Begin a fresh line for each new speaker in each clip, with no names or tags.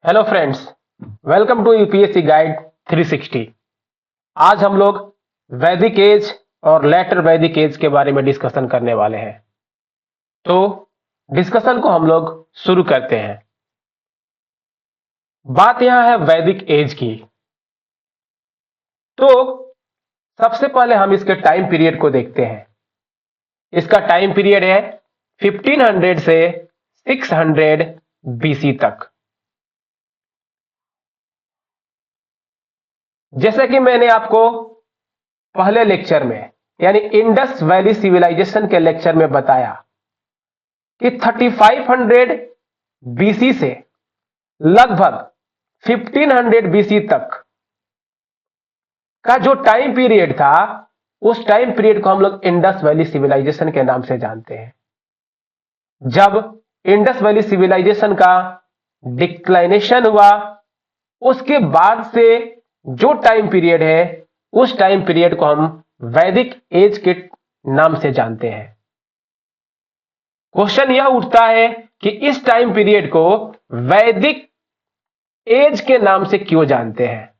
Hello friends, welcome to UPSC guide 360। आज हम लोग वैदिक एज और लेटर वैदिक एज के बारे में डिस्कशन करने वाले हैं। तो डिस्कशन को हम लोग शुरू करते हैं। बात यहां है वैदिक एज की। तो सबसे पहले हम इसके टाइम पीरियड को देखते हैं। इसका टाइम पीरियड है 1500 से 600 बीसी तक। जैसे कि मैंने आपको पहले लेक्चर में यानी इंडस वैली सिविलाइजेशन के लेक्चर में बताया कि 3500 बीसी से लगभग 1500 बीसी तक का जो टाइम पीरियड था, उस टाइम पीरियड को हम लोग इंडस वैली सिविलाइजेशन के नाम से जानते हैं। जब इंडस वैली सिविलाइजेशन का डिक्लाइनेशन हुआ, उसके बाद से जो टाइम पीरियड है, उस टाइम पीरियड को हम वैदिक एज के नाम से जानते हैं। क्वेश्चन यह उठता है कि इस टाइम पीरियड को वैदिक एज के नाम से क्यों जानते हैं।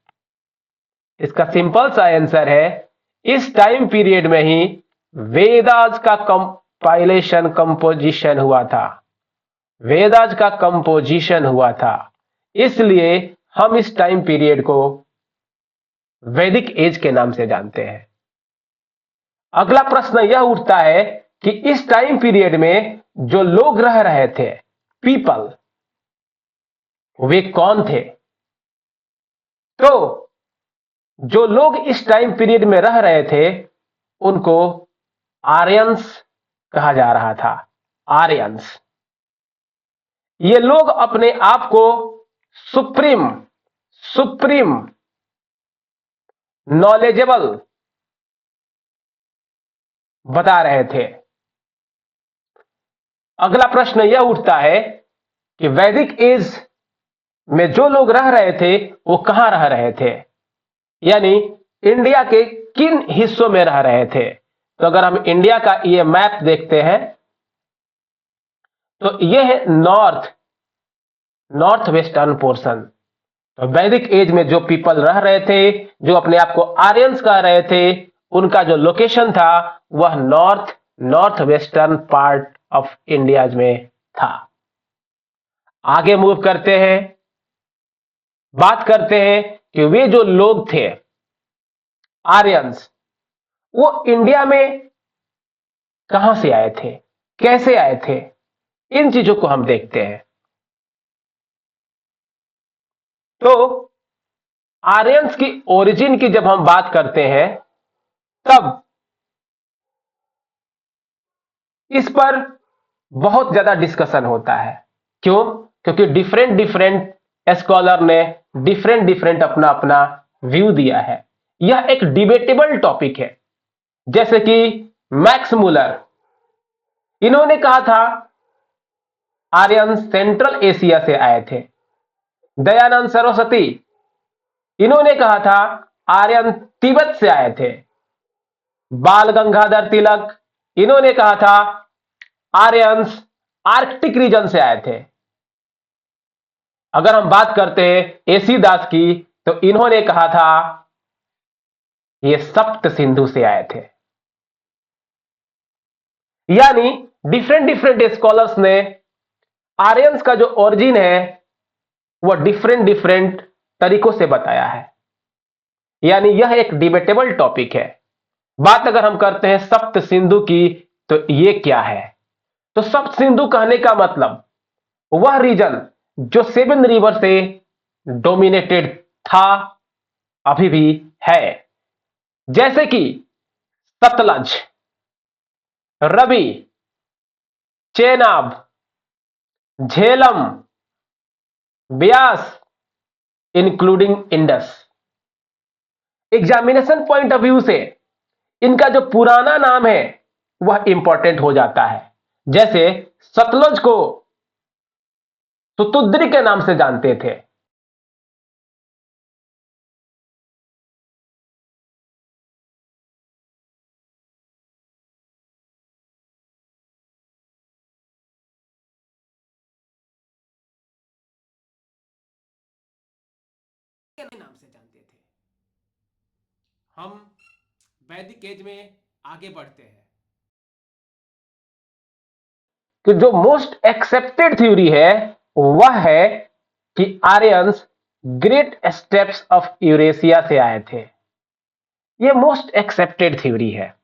इसका सिंपल सा आंसर है, इस टाइम पीरियड में ही वेदास का कंपोजिशन हुआ था। वेदास का कंपोजिशन हुआ था, इसलिए हम इस टाइम पीरियड को वैदिक एज के नाम से जानते हैं। अगला प्रश्न यह उठता है कि इस टाइम पीरियड में जो लोग रह रहे थे, पीपल, वे कौन थे। तो जो लोग इस टाइम पीरियड में रह रहे थे, उनको आर्यंस कहा जा रहा था। आर्यंस, ये लोग अपने आप को सुप्रीम सुप्रीम नॉलेजेबल बता रहे थे। अगला प्रश्न यह उठता है कि वैदिक एज में जो लोग रह रहे थे, वो कहां रह रहे थे, यानी इंडिया के किन हिस्सों में रह रहे थे। तो अगर हम इंडिया का ये मैप देखते हैं, तो यह है नॉर्थ वेस्टर्न पोर्शन। तो वैदिक एज में जो पीपल रह रहे थे, जो अपने आप को आर्यंस कह रहे थे, उनका जो लोकेशन था वह north western part of India में था। आगे मूव करते हैं, बात करते हैं कि वे जो लोग थे आर्यंस, वो इंडिया में कहां से आए थे, कैसे आए थे, इन चीजों को हम देखते हैं। तो आर्यंस की ओरिजिन की जब हम बात करते हैं, तब इस पर बहुत ज्यादा डिस्कशन होता है। क्यों? क्योंकि डिफरेंट डिफरेंट स्कॉलर ने डिफरेंट डिफरेंट अपना अपना व्यू दिया है। यह एक डिबेटेबल टॉपिक है। जैसे कि मैक्स मुलर, इन्होंने कहा था आर्यन सेंट्रल एशिया से आए थे। दयानंद सरस्वती, इन्होंने कहा था आर्यन तिब्बत से आए थे। बाल गंगाधर तिलक, इन्होंने कहा था आर्यंस आर्कटिक रीजन से आए थे। अगर हम बात करते हैं एसी दास की, तो इन्होंने कहा था ये सप्त सिंधु से आए थे। यानी डिफरेंट डिफरेंट स्कॉलर्स ने आर्यंस का जो ओरिजिन है वह डिफरेंट डिफरेंट तरीकों से बताया है। यानी यह एक डिबेटेबल टॉपिक है। बात अगर हम करते हैं सप्त सिंधु की, तो यह क्या है। तो सप्त सिंधु कहने का मतलब वह रीजन जो 7 रिवर से डोमिनेटेड था, अभी भी है। जैसे कि Sutlej, Ravi, Chenab, Jhelum, Beas, including Indus. Examination point of view से इनका जो पुराना नाम है वह इंपॉर्टेंट हो जाता है। जैसे सतलज को सुतुद्री के नाम से जानते थे, नाम से जानते थे। हम वैदिक एज में आगे बढ़ते हैं कि जो मोस्ट एक्सेप्टेड थ्योरी है वह है कि Aryans great steps of Eurasia से आए थे। यह मोस्ट एक्सेप्टेड थ्योरी है।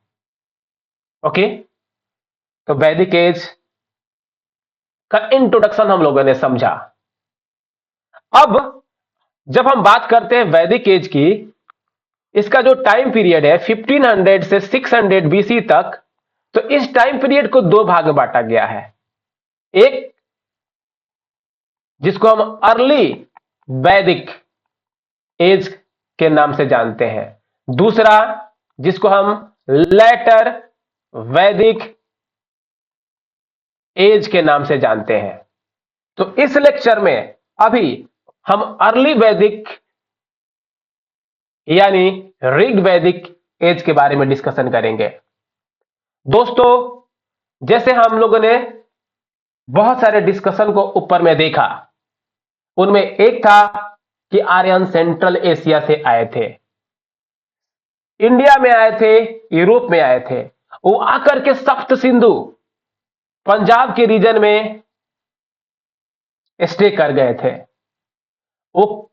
ओके, तो वैदिक एज का इंट्रोडक्शन हम लोगों ने समझा। अब जब हम बात करते हैं वैदिक एज की, इसका जो टाइम पीरियड है 1500 से 600 बीसी तक, तो इस टाइम पीरियड को दो भाग में बांटा गया है। एक जिसको हम अर्ली वैदिक एज के नाम से जानते हैं, दूसरा जिसको हम लेटर वैदिक एज के नाम से जानते हैं। तो इस लेक्चर में अभी हम अर्ली वैदिक यानी ऋग वैदिक एज के बारे में डिस्कशन करेंगे। दोस्तों, जैसे हम लोगों ने बहुत सारे डिस्कशन को ऊपर में देखा, उनमें एक था कि आर्यन सेंट्रल एशिया से आए थे, इंडिया में आए थे, यूरोप में आए थे। वो आकर के सप्त सिंधु पंजाब के रीजन में स्टे कर गए थे। वो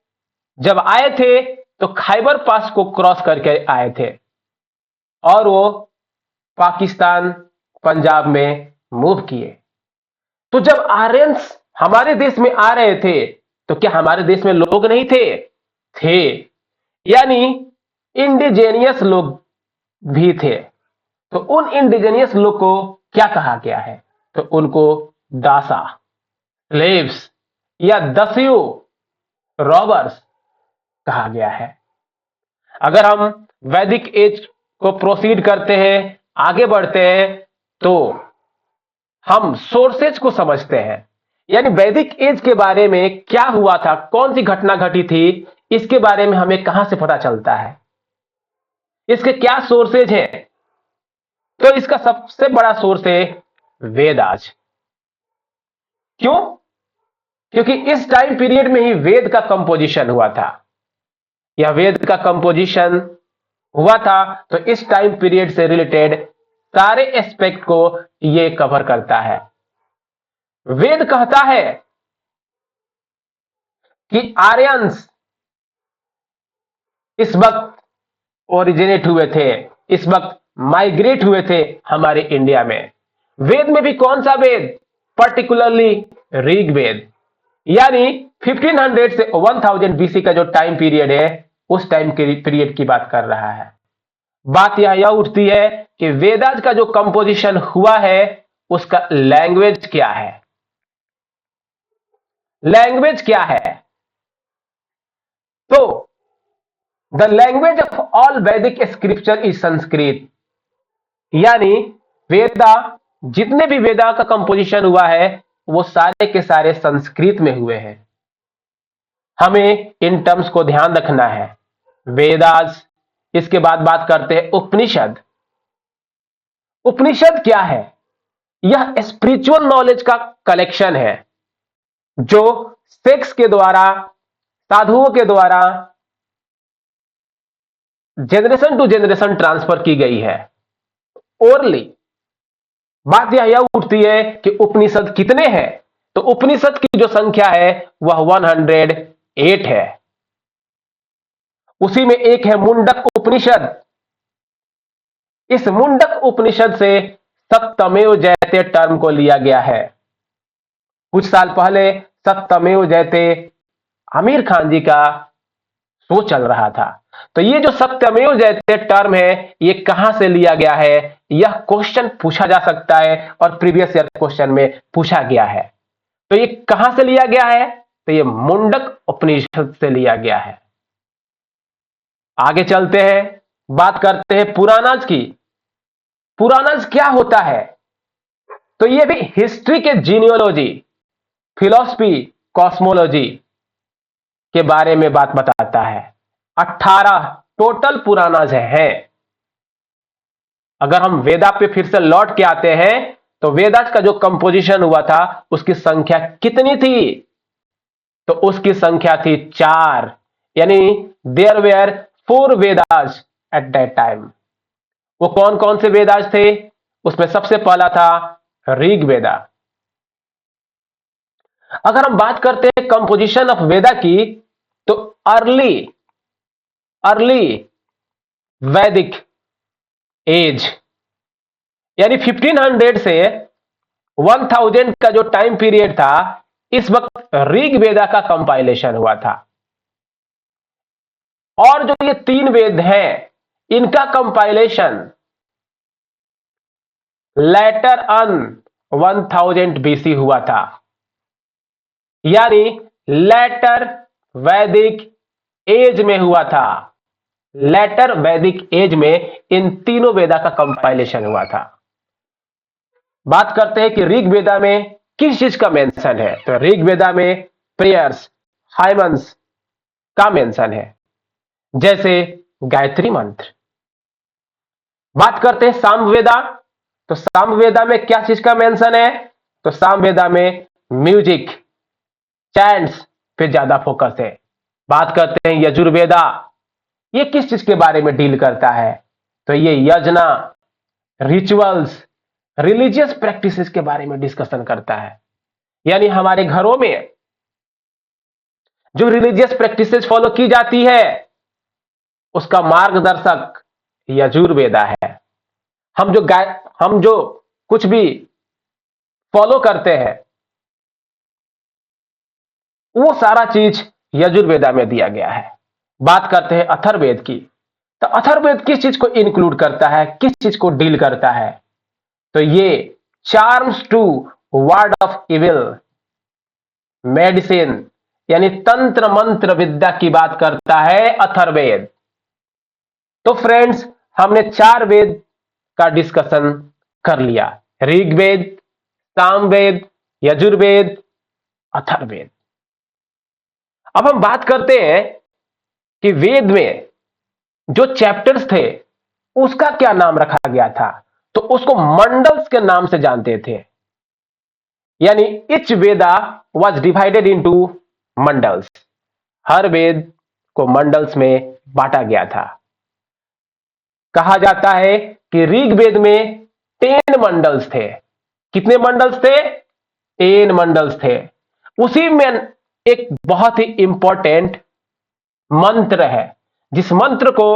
जब आए थे तो खैबर पास को क्रॉस करके आए थे और वो पाकिस्तान पंजाब में मूव किए। तो जब आर्यंस हमारे देश में आ रहे थे तो क्या हमारे देश में लोग नहीं थे? थे, यानी इंडिजेनियस लोग भी थे। तो उन इंडिजेनियस लोग को क्या कहा गया है? तो उनको दासा, स्लेव्स या दस्यु, रॉबर्स कहा गया है। अगर हम वैदिक एज को प्रोसीड करते हैं, आगे बढ़ते हैं, तो हम सोर्सेज को समझते हैं, यानी वैदिक एज के बारे में क्या हुआ था, कौन सी घटना घटी थी, इसके बारे में हमें कहां से पता चलता है, इसके क्या सोर्सेज हैं। तो इसका सबसे बड़ा सोर्स है वेदाज। क्यों? क्योंकि इस टाइम पीरियड में ही वेद का कंपोजिशन हुआ था। यह वेद का कंपोजिशन हुआ था, तो इस टाइम पीरियड से रिलेटेड सारे एस्पेक्ट को यह कवर करता है। वेद कहता है कि आर्यंस इस वक्त ओरिजिनेट हुए थे, इस वक्त माइग्रेट हुए थे हमारे इंडिया में। वेद में भी कौन सा वेद? पर्टिकुलरली ऋग्वेद, यानी 1500 से 1000 बीसी का जो टाइम पीरियड है, उस टाइम पीरियड की बात कर रहा है। बात यह उठती है कि वेदाज का जो कंपोजिशन हुआ है उसका लैंग्वेज क्या है? लैंग्वेज क्या है? तो द लैंग्वेज ऑफ ऑल वैदिक स्क्रिप्चर इज संस्कृत, यानी वेदा, जितने भी वेदा का कंपोजिशन हुआ है वो सारे के सारे संस्कृत में हुए हैं। हमें इन टर्म्स को ध्यान रखना है। वेदास, इसके बाद बात करते हैं उपनिषद। उपनिषद क्या है? यह स्पिरिचुअल नॉलेज का कलेक्शन है जो सेक्स के द्वारा, साधुओं के द्वारा जनरेशन टू जनरेशन ट्रांसफर की गई है, ओरली। बात यह उठती है कि उपनिषद कितने हैं? तो उपनिषद की जो संख्या है वह 108 है। उसी में एक है मुंडक उपनिषद। इस मुंडक उपनिषद से सत्यमेव जयते टर्म को लिया गया है। कुछ साल पहले सत्यमेव जयते आमिर खान जी का शो चल रहा था। तो ये जो सत्यमेव जयते टर्म है, ये कहां से लिया गया है? यह क्वेश्चन पूछा जा सकता है और प्रीवियस ईयर क्वेश्चन में पूछा गया है। तो ये कहां से लिया गया है? तो ये मुंडक उपनिषद से लिया गया है। आगे चलते हैं, बात करते हैं पुराणाज की। पुराणाज क्या होता है? तो ये भी हिस्ट्री के जीनियोलॉजी, फिलॉसफी, कॉस्मोलॉजी के बारे में बात बताता है। 18 टोटल पुराणाज हैं। अगर हम वेदा पे फिर से लौट के आते हैं तो वेदास का जो कंपोजिशन हुआ था उसकी संख्या कितनी थी? तो उसकी संख्या थी 4, यानी there were 4 Vedas at that time. वो कौन कौन से वेदास थे? उसमें सबसे पहला था ऋग वेदा। अगर हम बात करते हैं कंपोजिशन ऑफ वेदा की, तो अर्ली अर्ली वैदिक एज यानी 1500 से 1000 का जो टाइम पीरियड था, इस वक्त ऋग वेदा का कंपाइलेशन हुआ था। और जो ये 3 वेद हैं, इनका कंपाइलेशन लेटर अन 1000 बीसी हुआ था। यानी लेटर वैदिक एज में हुआ था। लेटर वैदिक एज में इन तीनों वेदा का कंपाइलेशन हुआ था। बात करते हैं कि ऋग वेदा में किस चीज का मेंशन है। तो ऋग वेदा में प्रेयर्स, हाइमन्स का मेंशन है, जैसे गायत्री मंत्र। बात करते हैं सामवेदा, तो सामवेदा में क्या चीज का मेंशन है? तो सामवेदा में म्यूजिक, चैंट्स पे ज्यादा फोकस है। बात करते हैं यजुर्वेदा, ये किस चीज के बारे में डील करता है? तो ये यजना, रिचुअल्स, रिलीजियस प्रैक्टिसेस के बारे में डिस्कशन करता है। यानी हमारे घरों में जो रिलीजियस प्रैक्टिसेस फॉलो की जाती है, उसका मार्गदर्शक यजुर्वेदा है। हम जो कुछ भी फॉलो करते हैं, वो सारा चीज यजुर्वेदा में दिया गया है। बात करते हैं अथर्ववेद की, तो अथर्ववेद किस चीज को इंक्लूड करता है, किस चीज को डील करता है? तो ये charms to ward off evil, medicine यानी तंत्र मंत्र विद्या की बात करता है अथर्ववेद। तो फ्रेंड्स, हमने 4 वेद का डिस्कशन कर लिया, ऋग्वेद, सामवेद, यजुर्वेद, अथर्ववेद। अब हम बात करते हैं कि वेद में जो चैप्टर्स थे, उसका क्या नाम रखा गया था। तो उसको मंडल्स के नाम से जानते थे। यानी each Veda was divided into mandals. हर वेद को मंडल्स में बांटा गया था। कहा जाता है कि ऋग्वेद में 10 मंडल्स थे। कितने मंडल्स थे? 10 मंडल्स थे। उसी में एक बहुत ही इंपॉर्टेंट मंत्र है, जिस मंत्र को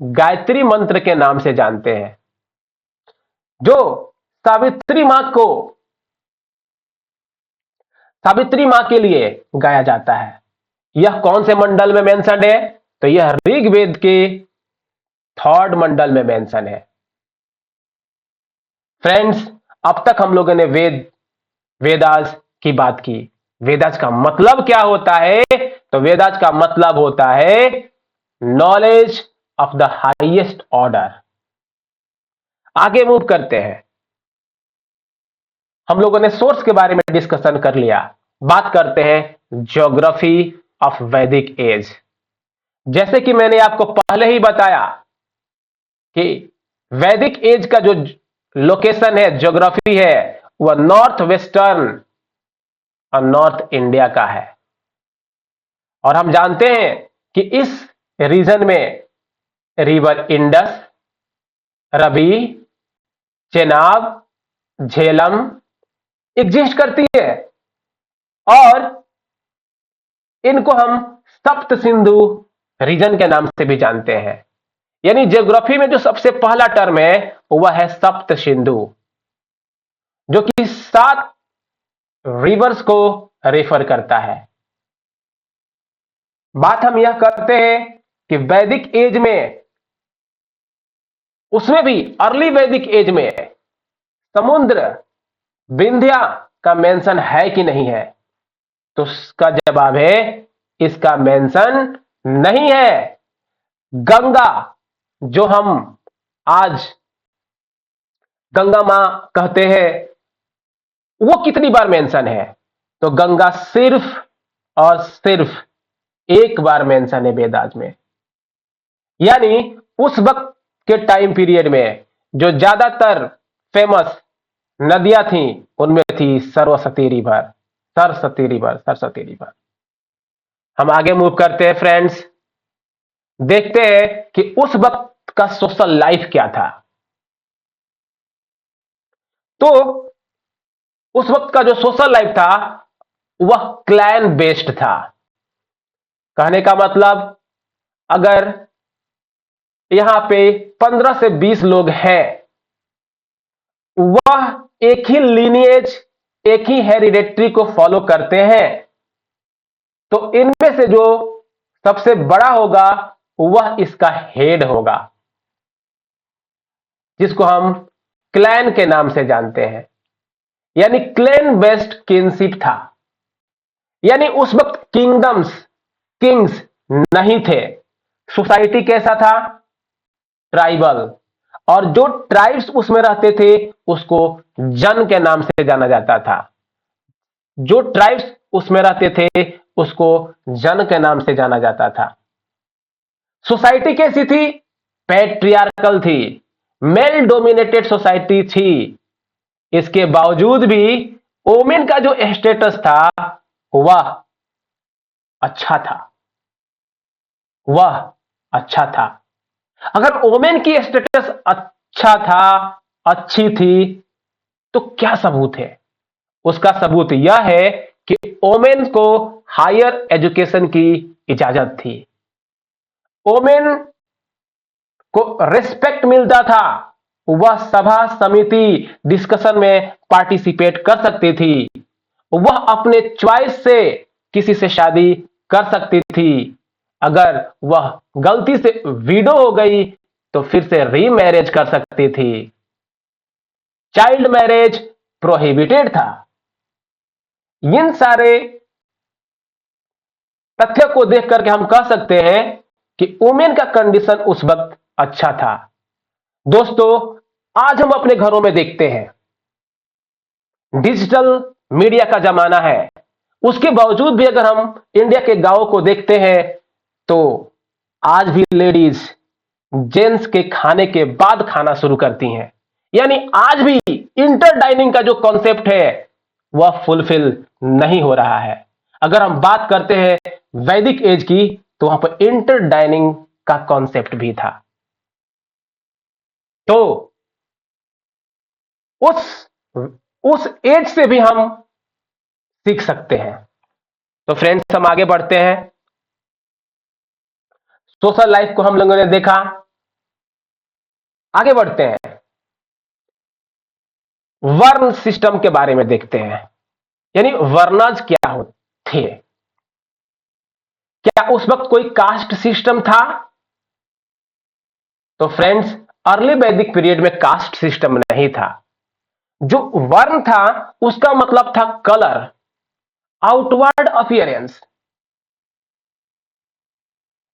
गायत्री मंत्र के नाम से जानते हैं, जो सावित्री मां के लिए गाया जाता है। यह कौन से मंडल में मेंशन है? तो यह ऋग्वेद के 3rd मंडल में मेंशन है। फ्रेंड्स, अब तक हम लोगों ने वेदास की बात की। वेदास का मतलब क्या होता है? तो वेदास का मतलब होता है knowledge of the highest order. आगे मूव करते हैं। हम लोगों ने सोर्स के बारे में डिस्कशन कर लिया। बात करते हैं ज्योग्राफी ऑफ वैदिक एज। जैसे कि मैंने आपको पहले ही बताया कि वैदिक एज का जो लोकेशन है, ज्योग्राफी है, वह नॉर्थ वेस्टर्न और नॉर्थ इंडिया का है। और हम जानते हैं कि इस रीजन में रिवर इंडस, रवि, चेनाब, झेलम एग्जिस्ट करती है। और इनको हम सप्त सिंधु रीजन के नाम से भी जानते हैं। यानी ज्योग्राफी में जो सबसे पहला टर्म है, वह है सप्त सिंधु, जो कि 7 रिवर्स को रेफर करता है। बात हम यह करते हैं कि वैदिक एज में, उसमें भी अर्ली वैदिक एज में समुद्र, विंध्या का मेंशन है कि नहीं है? तो इसका जवाब है इसका मेंशन नहीं है। गंगा, जो हम आज गंगा मां कहते हैं, वो कितनी बार मेंशन है? तो गंगा सिर्फ और सिर्फ एक बार मेंशन है वेदास में। यानी उस वक्त के टाइम पीरियड में जो ज्यादातर फेमस नदियां थी, उनमें थी सरस्वती रिवर। सरस्वती रिवर। हम आगे मूव करते हैं फ्रेंड्स। देखते हैं कि उस वक्त का सोशल लाइफ क्या था। तो उस वक्त का जो सोशल लाइफ था वह क्लैन बेस्ड था। कहने का मतलब, अगर यहां पे 15 से 20 लोग हैं, वह एक ही लीनिएज, एक ही हेरिडेटरी को फॉलो करते हैं, तो इनमें से जो सबसे बड़ा होगा वह इसका हेड होगा, जिसको हम क्लैन के नाम से जानते हैं। यानी क्लैन बेस्ड किंगशिप था। यानी उस वक्त किंगडम्स, किंग्स नहीं थे। सोसाइटी कैसा था? ट्राइबल। और जो ट्राइब्स उसमें रहते थे उसको जन के नाम से जाना जाता था। जो ट्राइब्स उसमें रहते थे उसको जन के नाम से जाना जाता था। सोसाइटी कैसी थी? पैट्रियार्कल थी, मेल डोमिनेटेड सोसाइटी थी। इसके बावजूद भी ओमेन का जो स्टेटस था वह अच्छा था, वह अच्छा था। अगर ओमेन की स्टेटस अच्छा था, अच्छी थी, तो क्या सबूत है? उसका सबूत यह है कि ओमेन को हायर एजुकेशन की इजाजत थी। ओमेन को रिस्पेक्ट मिलता था। वह सभा समिति डिस्कशन में पार्टिसिपेट कर सकती थी। वह अपने चॉइस से किसी से शादी कर सकती थी। अगर वह गलती से विडो हो गई तो फिर से रीमैरिज कर सकती थी। चाइल्ड मैरिज प्रोहिबिटेड था। इन सारे तथ्य को देख करके हम कह सकते हैं कि वुमेन का कंडीशन उस वक्त अच्छा था। दोस्तों, आज हम अपने घरों में देखते हैं, डिजिटल मीडिया का जमाना है, उसके बावजूद भी अगर हम इंडिया के गांवों को देखते हैं तो आज भी लेडीज जेंट्स के खाने के बाद खाना शुरू करती हैं। यानी आज भी इंटर डाइनिंग का जो कॉन्सेप्ट है वह फुलफिल नहीं हो रहा है। अगर हम बात करते हैं वैदिक एज की तो वहां पर इंटर डाइनिंग का कॉन्सेप्ट भी था। तो उस उस एज से भी हम सीख सकते हैं। तो फ्रेंड्स, हम आगे बढ़ते हैं। सोशल लाइफ को हम लोगों ने देखा, आगे बढ़ते हैं, वर्ण सिस्टम के बारे में देखते हैं। यानी वर्णाज क्या थे? क्या उस वक्त कोई कास्ट सिस्टम था? तो फ्रेंड्स, अर्ली वैदिक पीरियड में कास्ट सिस्टम नहीं था। जो वर्ण था उसका मतलब था कलर, आउटवर्ड अपीयरेंस।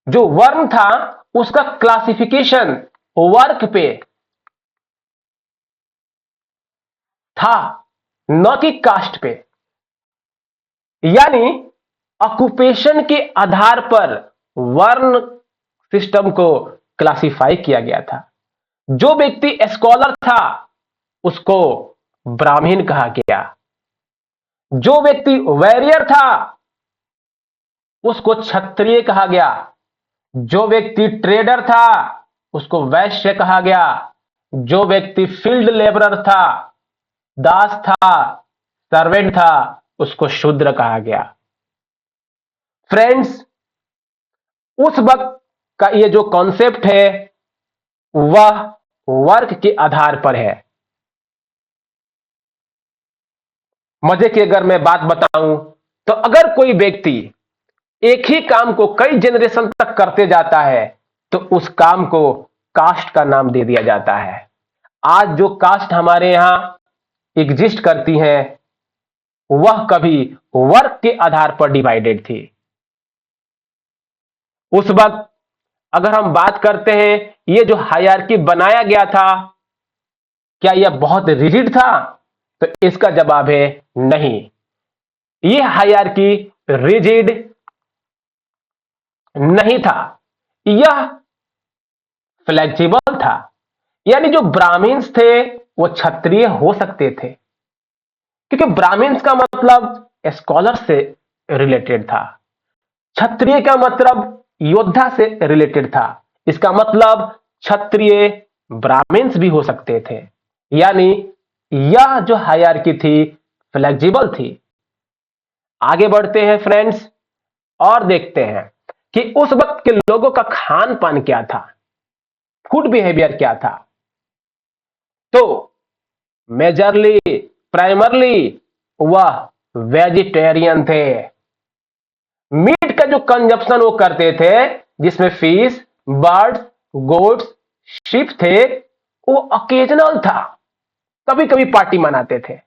जो वर्ण था उसका क्लासिफिकेशन वर्क पे था, न कि कास्ट पे। यानी ऑक्यूपेशन के आधार पर वर्ण सिस्टम को क्लासिफाई किया गया था। जो व्यक्ति स्कॉलर था उसको ब्राह्मण कहा गया। जो व्यक्ति वॉरियर था उसको क्षत्रिय कहा गया। जो व्यक्ति ट्रेडर था उसको वैश्य कहा गया। जो व्यक्ति फील्ड लेबरर था, दास था, सर्वेंट था, उसको शूद्र कहा गया। फ्रेंड्स, उस वक्त का ये जो कॉन्सेप्ट है वह वर्क के आधार पर है। मजे की अगर मैं बात बताऊं तो अगर कोई व्यक्ति एक ही काम को कई जनरेशन तक करते जाता है तो उस काम को कास्ट का नाम दे दिया जाता है। आज जो कास्ट हमारे यहां एग्जिस्ट करती हैं वह कभी वर्क के आधार पर डिवाइडेड थी। उस वक्त अगर हम बात करते हैं ये जो हायरार्की बनाया गया था, क्या यह बहुत रिजिड था? तो इसका जवाब है नहीं। यह हायरार्की रिजिड नहीं था, यह फ्लेक्सिबल था। यानी जो ब्राह्मण्स थे वो क्षत्रिय हो सकते थे, क्योंकि ब्राह्मण्स का मतलब स्कॉलर से रिलेटेड था। क्षत्रिय का मतलब योद्धा से रिलेटेड था। इसका मतलब क्षत्रिय ब्राह्मण्स भी हो सकते थे। यानी यह जो हायरार्की थी फ्लेक्सिबल थी। आगे बढ़ते हैं फ्रेंड्स और देखते हैं कि उस वक्त के लोगों का खान पान क्या था, फूड बिहेवियर क्या था। तो मेजरली प्राइमरली वह वेजिटेरियन थे। मीट का जो कंजप्शन वो करते थे, जिसमें फिश, बर्ड्स, गोट्स, शिप थे, वो ऑकेजनल था, कभी कभी पार्टी मनाते थे।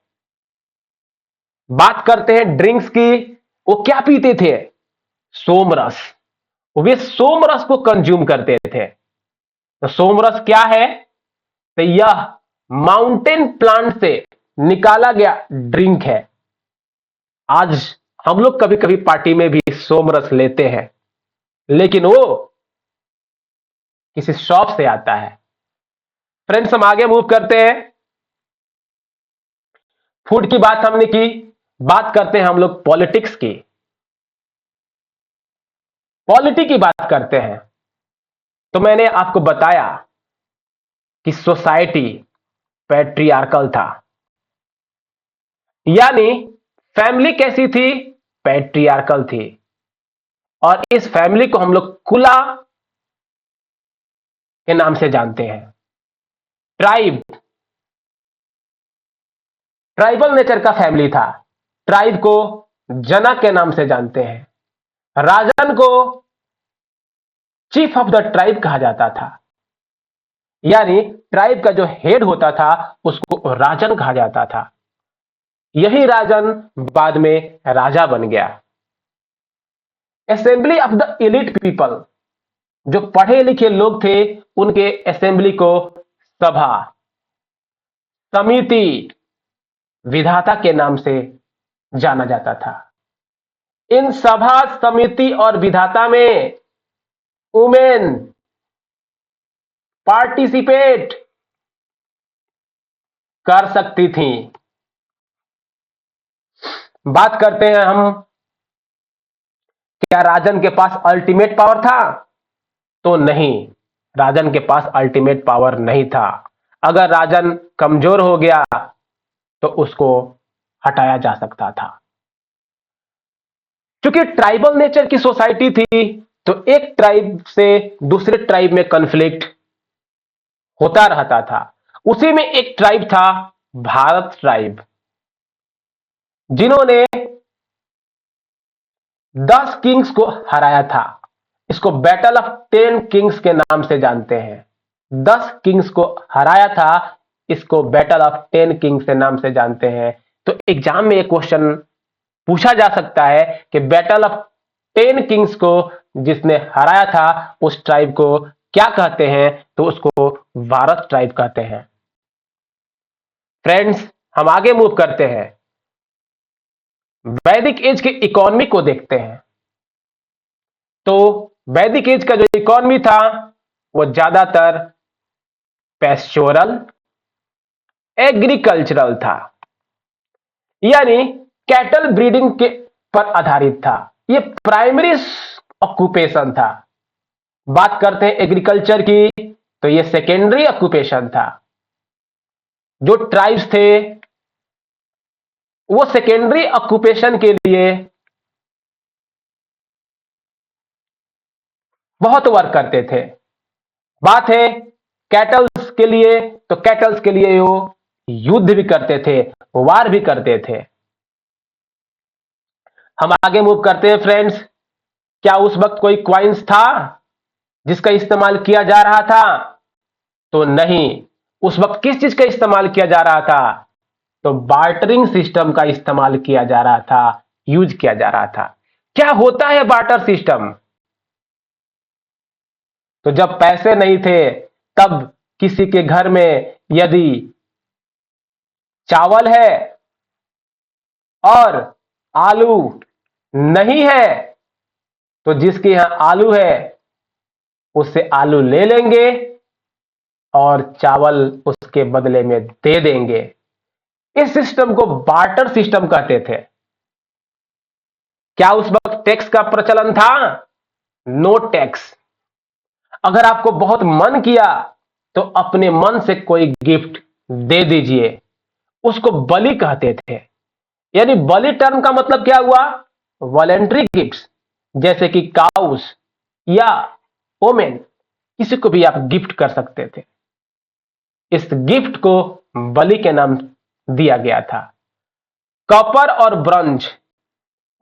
बात करते हैं ड्रिंक्स की, वो क्या पीते थे? सोमरस। वे सोमरस को कंज्यूम करते थे। तो सोमरस क्या है? तो यह माउंटेन प्लांट से निकाला गया ड्रिंक है। आज हम लोग कभी कभी पार्टी में भी सोमरस लेते हैं, लेकिन वो किसी शॉप से आता है। फ्रेंड्स, हम आगे मूव करते हैं। फूड की बात हमने की, बात करते हैं हम लोग पॉलिटिक्स की। पॉलिटी की बात करते हैं। तो मैंने आपको बताया कि सोसाइटी पैट्रियार्कल था, यानी फैमिली कैसी थी? पैट्रियार्कल थी। और इस फैमिली को हम लोग कुला के नाम से जानते हैं। ट्राइब, ट्राइबल नेचर का फैमिली था। ट्राइब को जना के नाम से जानते हैं। राजन को चीफ ऑफ द ट्राइब कहा जाता था, यानी ट्राइब का जो हेड होता था उसको राजन कहा जाता था। यही राजन बाद में राजा बन गया। Assembly of the elite people, जो पढ़े लिखे लोग थे, उनके असेंबली को सभा, समिति, विधाता के नाम से जाना जाता था। इन सभा, समिति और विधाता में वुमेन पार्टिसिपेट कर सकती थी। बात करते हैं हम, क्या राजन के पास अल्टीमेट पावर था? तो नहीं, राजन के पास अल्टीमेट पावर नहीं था। अगर राजन कमजोर हो गया तो उसको हटाया जा सकता था। क्योंकि ट्राइबल नेचर की सोसाइटी थी, तो एक ट्राइब से दूसरे ट्राइब में कॉन्फ्लिक्ट होता रहता था। उसी में एक ट्राइब था भारत ट्राइब, जिन्होंने 10 किंग्स को हराया था। इसको बैटल ऑफ 10 किंग्स के नाम से जानते हैं। 10 किंग्स को हराया था, इसको बैटल ऑफ 10 किंग्स के नाम से जानते हैं। तो एग्जाम में एक क्वेश्चन पूछा जा सकता है कि बैटल ऑफ 10 किंग्स को जिसने हराया था उस ट्राइब को क्या कहते हैं? तो उसको भारत ट्राइब कहते हैं। फ्रेंड्स, हम आगे मूव करते हैं। वैदिक एज के इकोनॉमी को देखते हैं। तो वैदिक एज का जो इकोनॉमी था वो ज्यादातर पैस्टोरल, एग्रीकल्चरल था, यानी कैटल ब्रीडिंग के पर आधारित था। ये प्राइमरी ऑक्यूपेशन था। बात करते हैं एग्रीकल्चर की, तो ये सेकेंडरी ऑक्यूपेशन था। जो ट्राइब्स थे वो सेकेंडरी ऑक्यूपेशन के लिए बहुत वर्क करते थे। बात है कैटल्स के लिए, तो कैटल्स के लिए वो युद्ध भी करते थे, वार भी करते थे। हम आगे मूव करते हैं फ्रेंड्स। क्या उस वक्त कोई क्वाइंस था जिसका इस्तेमाल किया जा रहा था? तो नहीं। उस वक्त किस चीज का इस्तेमाल किया जा रहा था? तो बार्टरिंग सिस्टम का इस्तेमाल किया जा रहा था, यूज किया जा रहा था। क्या होता है बार्टर सिस्टम? तो जब पैसे नहीं थे तब किसी के घर में यदि चावल है और आलू नहीं है, तो जिसके यहां आलू है उससे आलू ले लेंगे और चावल उसके बदले में दे देंगे। इस सिस्टम को बार्टर सिस्टम कहते थे। क्या उस वक्त टैक्स का प्रचलन था? No tax. अगर आपको बहुत मन किया तो अपने मन से कोई गिफ्ट दे दीजिए, उसको बलि कहते थे। यानी बलि टर्म का मतलब क्या हुआ? वॉलेंट्री गिफ्ट्स, जैसे कि काउस या ओमेन, किसी को भी आप गिफ्ट कर सकते थे। इस गिफ्ट को बलि के नाम दिया गया था। कॉपर और ब्रॉन्ज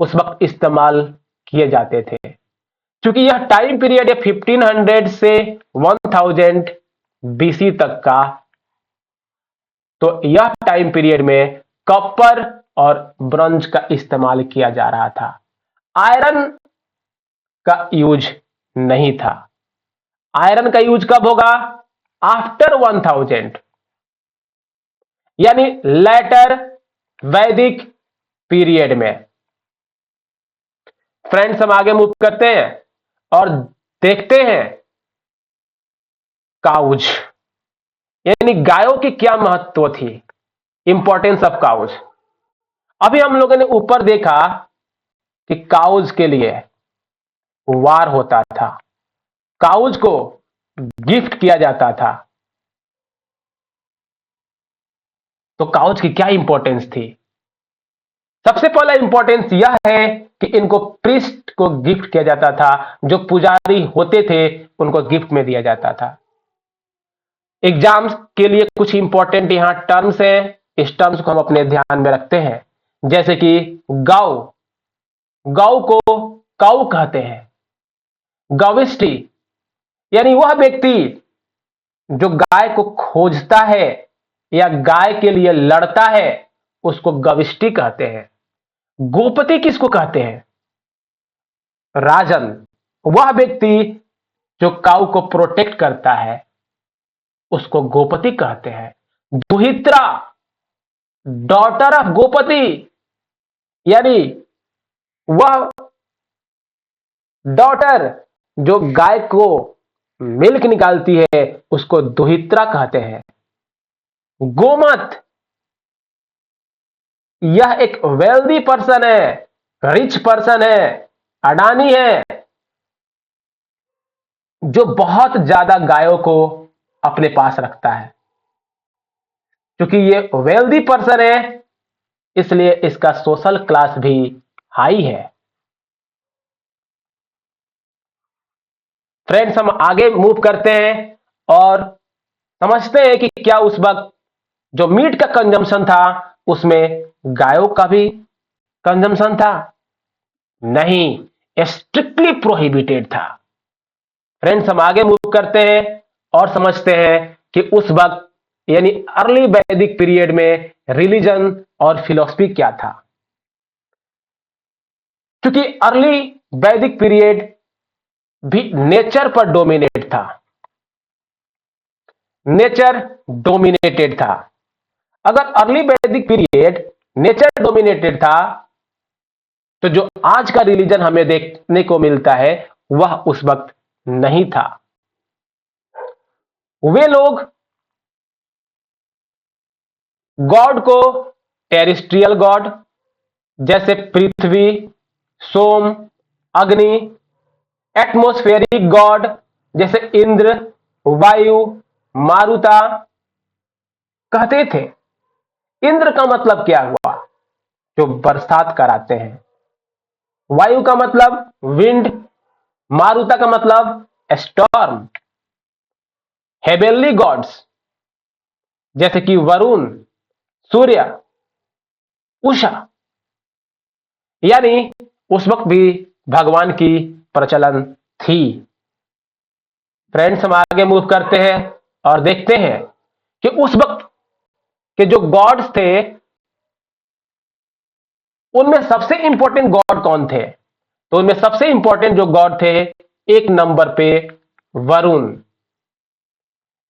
उस वक्त इस्तेमाल किए जाते थे। क्योंकि यह टाइम पीरियड है 1500 से 1000 बीसी तक का, तो यह टाइम पीरियड में कॉपर और ब्रॉन्ज का इस्तेमाल किया जा रहा था। आयरन का यूज नहीं था। आयरन का यूज कब होगा? आफ्टर 1000, यानी लेटर वैदिक पीरियड में। फ्रेंड्स, हम आगे मूव करते हैं और देखते हैं काउज, यानी गायों की क्या महत्व थी, इंपॉर्टेंस ऑफ काउज। अभी हम लोगों ने ऊपर देखा कि काउज के लिए वार होता था, काउज को गिफ्ट किया जाता था। तो काउज की क्या इंपॉर्टेंस थी? सबसे पहला इंपॉर्टेंस यह है कि इनको प्रीस्ट को गिफ्ट किया जाता था। जो पुजारी होते थे उनको गिफ्ट में दिया जाता था। एग्जाम्स के लिए कुछ इंपॉर्टेंट यहां टर्म्स हैं, इस टर्म्स को हम अपने ध्यान में रखते हैं। जैसे कि गौ, गौ को काऊ कहते हैं। गविष्टि, यानी वह व्यक्ति जो गाय को खोजता है या गाय के लिए लड़ता है, उसको गविष्टि कहते हैं। गोपति किसको कहते हैं? राजन, वह व्यक्ति जो काऊ को प्रोटेक्ट करता है, उसको गोपति कहते हैं। दुहित्रा, डॉटर ऑफ गोपति, यानी वह डॉटर जो गाय को मिल्क निकालती है, उसको दुहित्रा कहते हैं। गोमत, यह एक वेल्दी पर्सन है, रिच पर्सन है, अडानी है, जो बहुत ज्यादा गायों को अपने पास रखता है। क्योंकि ये वेल्दी पर्सन है, इसलिए इसका सोशल क्लास भी हाई है। फ्रेंड्स, हम आगे मूव करते हैं और समझते हैं कि क्या उस वक्त जो मीट का कंजम्पशन था उसमें गायों का भी कंजम्पशन था? नहीं, स्ट्रिक्टली प्रोहिबिटेड था। फ्रेंड्स, हम आगे मूव करते हैं और समझते हैं कि उस वक्त यानी अर्ली वैदिक पीरियड में रिलीजन और फिलॉसफी क्या था। क्योंकि अर्ली वैदिक पीरियड भी नेचर पर डोमिनेट था, नेचर डोमिनेटेड था। अगर अर्ली वैदिक पीरियड नेचर डोमिनेटेड था, तो जो आज का रिलीजन हमें देखने को मिलता है वह उस वक्त नहीं था। वे लोग गॉड को टेरेस्ट्रियल गॉड जैसे पृथ्वी, सोम, अग्नि, एटमॉस्फेरिक गॉड जैसे इंद्र, वायु, मारुता कहते थे। इंद्र का मतलब क्या हुआ? जो बरसात कराते हैं। वायु का मतलब विंड, मारुता का मतलब स्टॉर्म। हेवेनली गॉड्स जैसे कि वरुण, सूर्य, उषा, यानी उस वक्त भी भगवान की प्रचलन थी। फ्रेंड्स, हम आगे मूव करते हैं और देखते हैं कि उस वक्त के जो गॉड्स थे उनमें सबसे इंपॉर्टेंट गॉड कौन थे? तो उनमें सबसे इंपॉर्टेंट जो गॉड थे, एक नंबर पे वरुण,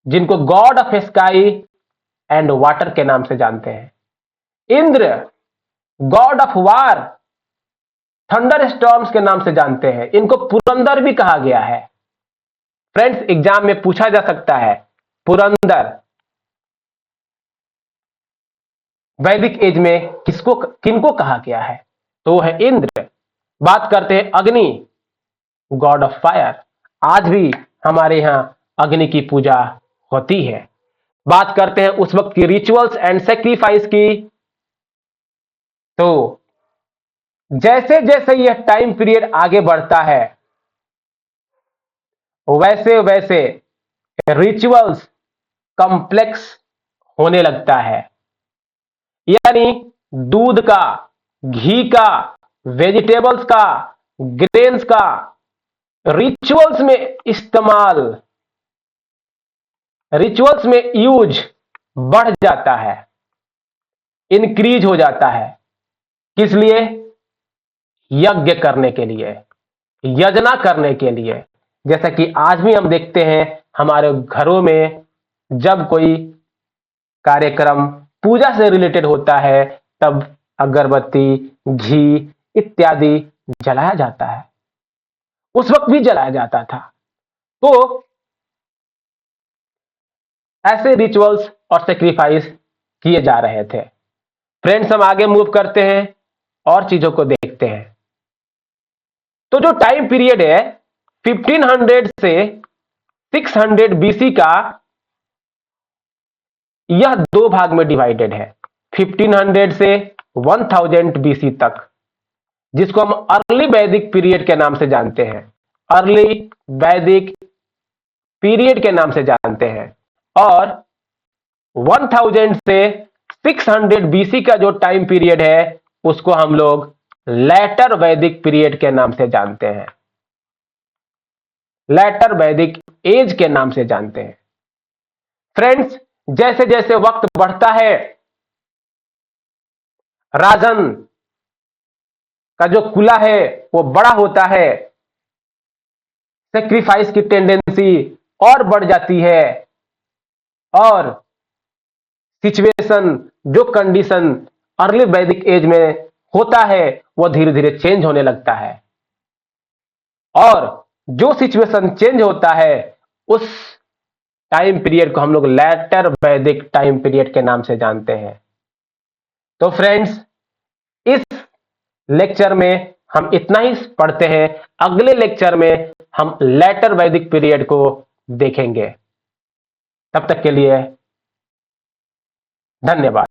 जिनको God of sky and water के नाम से जानते हैं। Indra, God of war, thunder storms के नाम से जानते हैं। इनको पुरंदर भी कहा गया है। फ्रेंड्स, एग्जाम में पूछा जा सकता है पुरंदर वैदिक एज में किनको कहा गया है? तो वो है इंद्र। बात करते हैं अग्नि। God of fire. आज भी हमारे यहां अग्नि की पूजा होती है। बात करते हैं उस वक्त की रिचुअल्स एंड सेक्रीफाइस की। तो जैसे जैसे यह टाइम पीरियड आगे बढ़ता है, वैसे वैसे रिचुअल्स कॉम्प्लेक्स होने लगता है। यानी दूध का, घी का, वेजिटेबल्स का, ग्रेन्स का रिचुअल्स में इस्तेमाल, रिचुअल्स में यूज बढ़ जाता है, इंक्रीज हो जाता है। किस लिए? यज्ञ करने के लिए, यजना करने के लिए। जैसा कि आज भी हम देखते हैं हमारे घरों में जब कोई कार्यक्रम पूजा से रिलेटेड होता है, तब अगरबत्ती, घी इत्यादि जलाया जाता है। उस वक्त भी जलाया जाता था। तो ऐसे रिचुअल्स और सेक्रीफाइस किए जा रहे थे। फ्रेंड्स, हम आगे मूव करते हैं और चीजों को देखते हैं। तो जो टाइम पीरियड है 1500 से 600 बीसी का, यह दो भाग में डिवाइडेड है। 1500 से 1000 बीसी तक, जिसको हम अर्ली वैदिक पीरियड के नाम से जानते हैं, अर्ली वैदिक पीरियड के नाम से जानते हैं। और 1000 से 600 बीसी का जो टाइम पीरियड है, उसको हम लोग लेटर वैदिक पीरियड के नाम से जानते हैं, लेटर वैदिक एज के नाम से जानते हैं। फ्रेंड्स, जैसे जैसे वक्त बढ़ता है, राजन का जो कुला है वो बड़ा होता है, सेक्रीफाइस की टेंडेंसी और बढ़ जाती है, और सिचुएशन, जो कंडीशन अर्ली वैदिक एज में होता है, वो धीरे धीरे चेंज होने लगता है। और जो सिचुएशन चेंज होता है, उस टाइम पीरियड को हम लोग लेटर वैदिक टाइम पीरियड के नाम से जानते हैं। तो फ्रेंड्स, इस लेक्चर में हम इतना ही पढ़ते हैं। अगले लेक्चर में हम लेटर वैदिक पीरियड को देखेंगे। तब तक के लिए धन्यवाद।